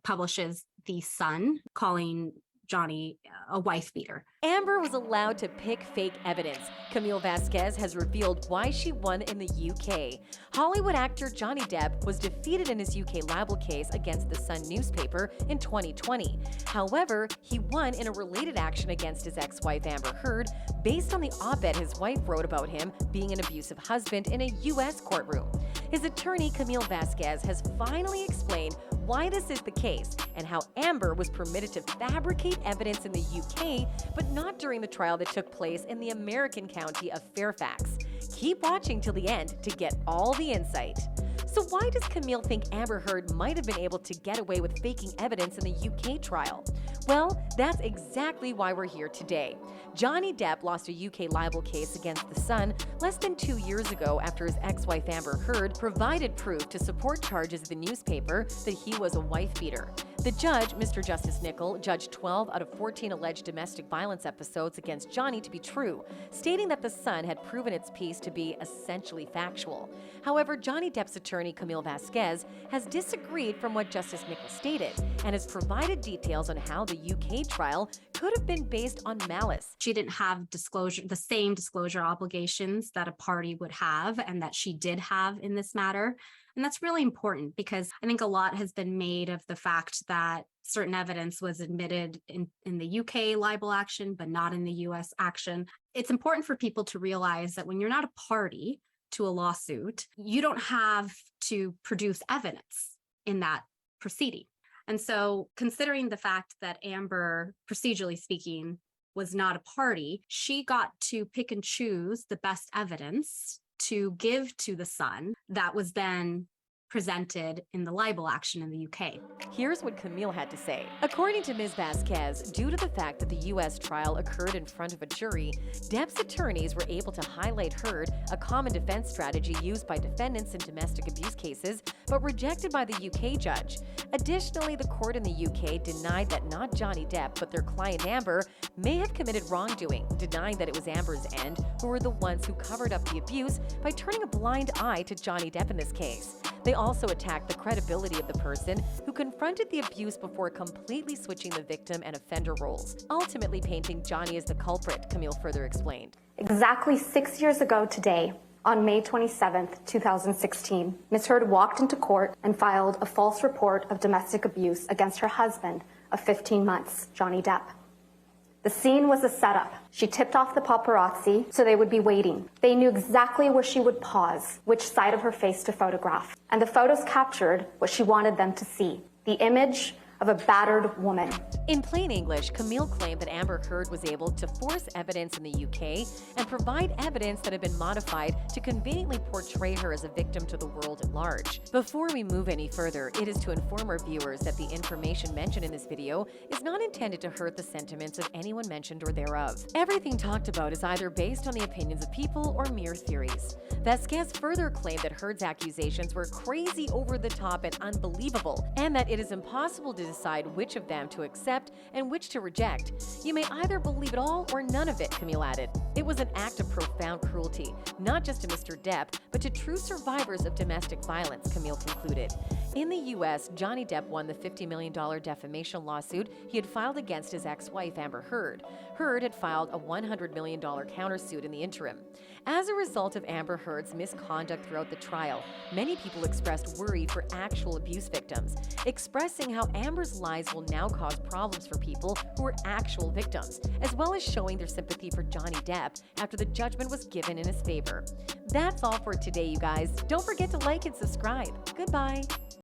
publishes The Sun, calling Johnny a wife beater. Amber was allowed to pick fake evidence. Camille Vasquez has revealed why she won in the UK. Hollywood actor Johnny Depp was defeated in his UK libel case against the Sun newspaper in 2020. However, he won in a related action against his ex-wife Amber Heard based on the op-ed his wife wrote about him being an abusive husband in a US courtroom. His attorney, Camille Vasquez, has finally explained why this is the case and how Amber was permitted to fabricate evidence in the UK, but not during the trial that took place in the American county of Fairfax. Keep watching till the end to get all the insight. So why does Camille think Amber Heard might have been able to get away with faking evidence in the UK trial? Well, that's exactly why we're here today. Johnny Depp lost a UK libel case against The Sun less than 2 years ago after his ex-wife Amber Heard provided proof to support charges of the newspaper that he was a wife beater. The judge, Mr. Justice Nicol, judged 12 out of 14 alleged domestic violence episodes against Johnny to be true, stating that The Sun had proven its piece to be essentially factual. However, Johnny Depp's attorney, Camille Vasquez, has disagreed from what Justice Nicol stated and has provided details on how the UK trial could have been based on malice. She didn't have the same disclosure obligations that a party would have and that she did have in this matter. And that's really important because I think a lot has been made of the fact that certain evidence was admitted in the UK libel action, but not in the US action. It's important for people to realize that when you're not a party to a lawsuit, you don't have to produce evidence in that proceeding. And so considering the fact that Amber, procedurally speaking, was not a party, she got to pick and choose the best evidence to give to the Sun that was then presented in the libel action in the UK. Here's what Camille had to say. According to Ms. Vasquez, due to the fact that the U.S. trial occurred in front of a jury, Depp's attorneys were able to highlight Heard, a common defense strategy used by defendants in domestic abuse cases, but rejected by the UK judge. Additionally, the court in the UK denied that not Johnny Depp, but their client Amber may have committed wrongdoing, denying that it was Amber's end who were the ones who covered up the abuse by turning a blind eye to Johnny Depp in this case. They also attacked the credibility of the person who confronted the abuse before completely switching the victim and offender roles, ultimately painting Johnny as the culprit, Camille further explained. Exactly 6 years ago today, on May 27, 2016, Ms. Heard walked into court and filed a false report of domestic abuse against her husband of 15 months, Johnny Depp. The scene was a setup. She tipped off the paparazzi so they would be waiting. They knew exactly where she would pause, which side of her face to photograph. And the photos captured what she wanted them to see, the image of a battered woman. In plain English, Camille claimed that Amber Heard was able to force evidence in the UK and provide evidence that had been modified to conveniently portray her as a victim to the world at large. Before we move any further, it is to inform our viewers that the information mentioned in this video is not intended to hurt the sentiments of anyone mentioned or thereof. Everything talked about is either based on the opinions of people or mere theories. Vasquez further claimed that Heard's accusations were crazy, over the top, and unbelievable, and that it is impossible to decide which of them to accept and which to reject. You may either believe it all or none of it, Camille added. It was an act of profound cruelty, not just to Mr. Depp, but to true survivors of domestic violence, Camille concluded. In the U.S., Johnny Depp won the $50 million defamation lawsuit he had filed against his ex-wife, Amber Heard. Heard had filed a $100 million countersuit in the interim. As a result of Amber Heard's misconduct throughout the trial, many people expressed worry for actual abuse victims, expressing how Amber's lies will now cause problems for people who are actual victims, as well as showing their sympathy for Johnny Depp after the judgment was given in his favor. That's all for today, you guys. Don't forget to like and subscribe. Goodbye.